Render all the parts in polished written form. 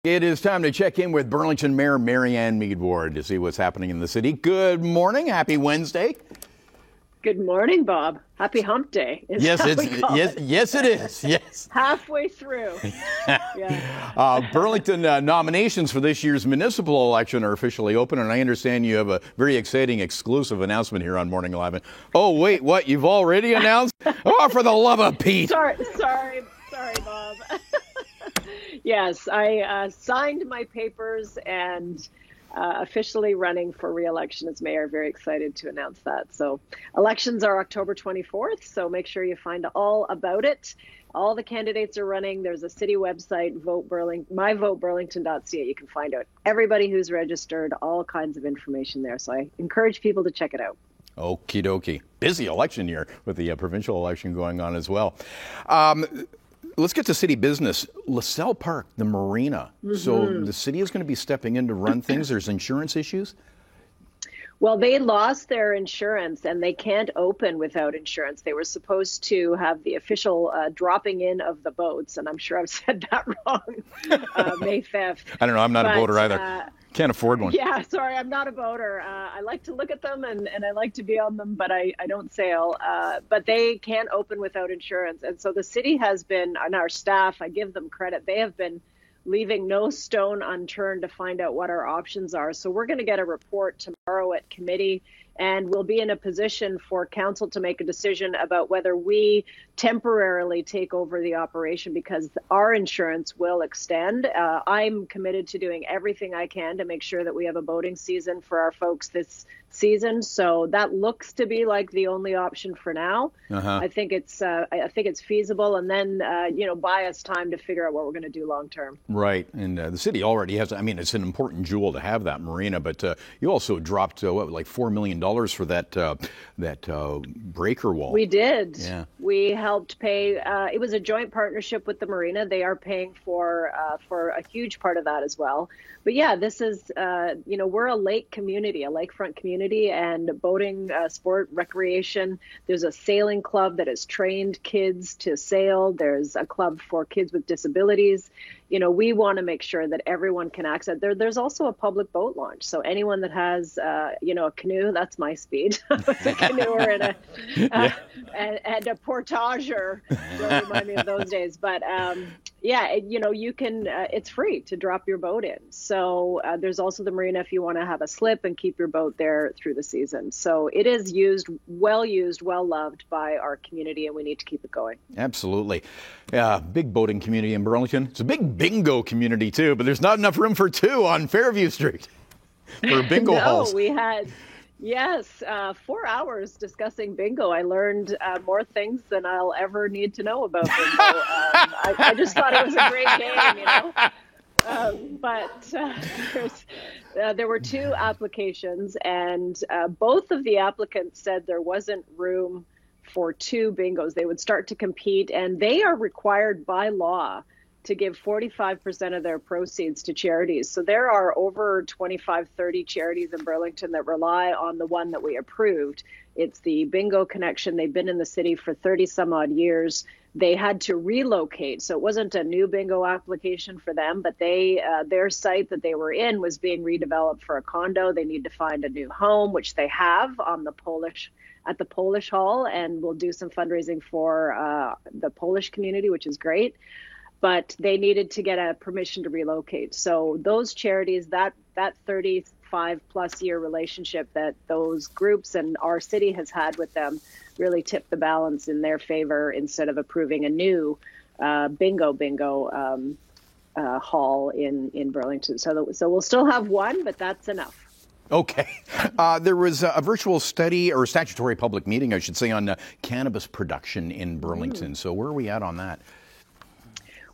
It is time to check in with Burlington Mayor Marianne Meed-Ward to see what's happening in the city. Good morning. Happy Wednesday. Good morning, Bob. Happy Hump Day. Yes, it is. Yes. Halfway through. Yeah. Burlington nominations for this year's municipal election are officially open, and I understand you have a very exciting exclusive announcement here on Morning 11. Oh, wait, what? You've already announced? Oh, for the love of Pete. Sorry, Bob. Yes, I signed my papers and officially running for re-election as mayor. Very excited to announce that. So elections are October 24th, so make sure you find all about it. All the candidates are running. There's a city website, myvoteburlington.ca. You can find out everybody who's registered, all kinds of information there. So I encourage people to check it out. Okie dokie. Busy election year with the provincial election going on as well. Let's get to city business. LaSalle Park, the marina. Mm-hmm. So the city is going to be stepping in to run things. There's insurance issues? Well, they lost their insurance and they can't open without insurance. They were supposed to have the official dropping in of the boats, and I'm sure I've said that wrong, May 5th. I don't know. I'm not a boater either. Can't afford one. Yeah, sorry, I'm not a boater. I like to look at them and I like to be on them, but I don't sail. But they can't open without insurance. And so the city has been, and our staff, I give them credit, they have been leaving no stone unturned to find out what our options are. So we're going to get a report tomorrow at committee, and we'll be in a position for council to make a decision about whether we temporarily take over the operation because our insurance will extend. I'm committed to doing everything I can to make sure that we have a boating season for our folks this season. So that looks to be like the only option for now. I think it's feasible, and then buy us time to figure out what we're going to do long term. Right, and the city already has. I mean, it's an important jewel to have that marina, but you also dropped like $4 million for that breaker wall. We did. Yeah. We helped pay. It was a joint partnership with the marina. They are paying for a huge part of that as well. But yeah, this is we're a lake community, a lakefront community, and boating, sport, recreation. There's a sailing club that has trained kids to sail. There's a club for kids with disabilities. We want to make sure that everyone can access. There's also a public boat launch. So anyone that has, a canoe, that's my speed. With a canoer and a portager, don't remind me of those days. But you can. It's free to drop your boat in. So there's also the marina if you want to have a slip and keep your boat there through the season. So it is well loved by our community, and we need to keep it going. Absolutely. Yeah, big boating community in Burlington. It's a big bingo community too, but there's not enough room for two on Fairview Street for bingo halls. No, we had 4 hours discussing bingo. I learned more things than I'll ever need to know about bingo. I just thought it was a great game, but there were two applications, and both of the applicants said there wasn't room for two bingos. They would start to compete, and they are required by law to give 45% of their proceeds to charities. So there are over 25, 30 charities in Burlington that rely on the one that we approved. It's the Bingo Connection. They've been in the city for 30 some odd years. They had to relocate. So it wasn't a new bingo application for them, but their site that they were in was being redeveloped for a condo. They need to find a new home, which they have on at the Polish Hall, and we'll do some fundraising for the Polish community, which is great. But they needed to get a permission to relocate. So those charities, that 35 plus year relationship that those groups and our city has had with them really tipped the balance in their favor instead of approving a new bingo hall in Burlington. So we'll still have one, but that's enough. Okay. There was a virtual study or statutory public meeting, I should say, on cannabis production in Burlington. So where are we at on that?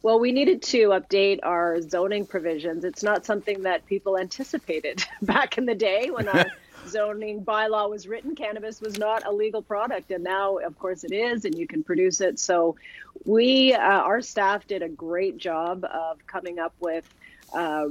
Well, we needed to update our zoning provisions. It's not something that people anticipated back in the day when our zoning bylaw was written. Cannabis was not a legal product, and now, of course, it is, and you can produce it. So our staff did a great job of coming up with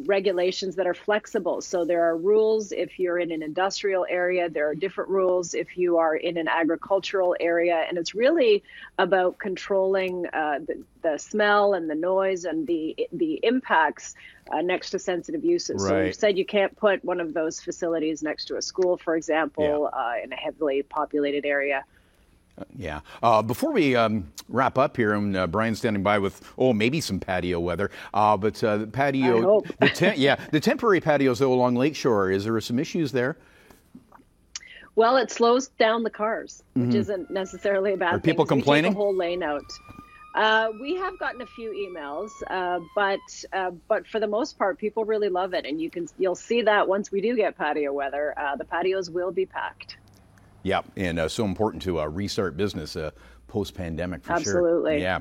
regulations that are flexible. So there are rules if you're in an industrial area, there are different rules if you are in an agricultural area, and it's really about controlling the smell and the noise and the impacts next to sensitive uses. Right. So you said you can't put one of those facilities next to a school, for example, in a heavily populated area. Yeah. Before we wrap up here, and Brian's standing by with maybe some patio weather, but the patio, I hope. the temporary patios though along Lakeshore. Is there some issues there? Well, it slows down the cars, which isn't necessarily a bad thing. Are people complaining? We take the whole lane out. We have gotten a few emails, but for the most part, people really love it, and you'll see that once we do get patio weather, the patios will be packed. Yeah, and so important to restart business post-pandemic for sure. Absolutely. Yeah.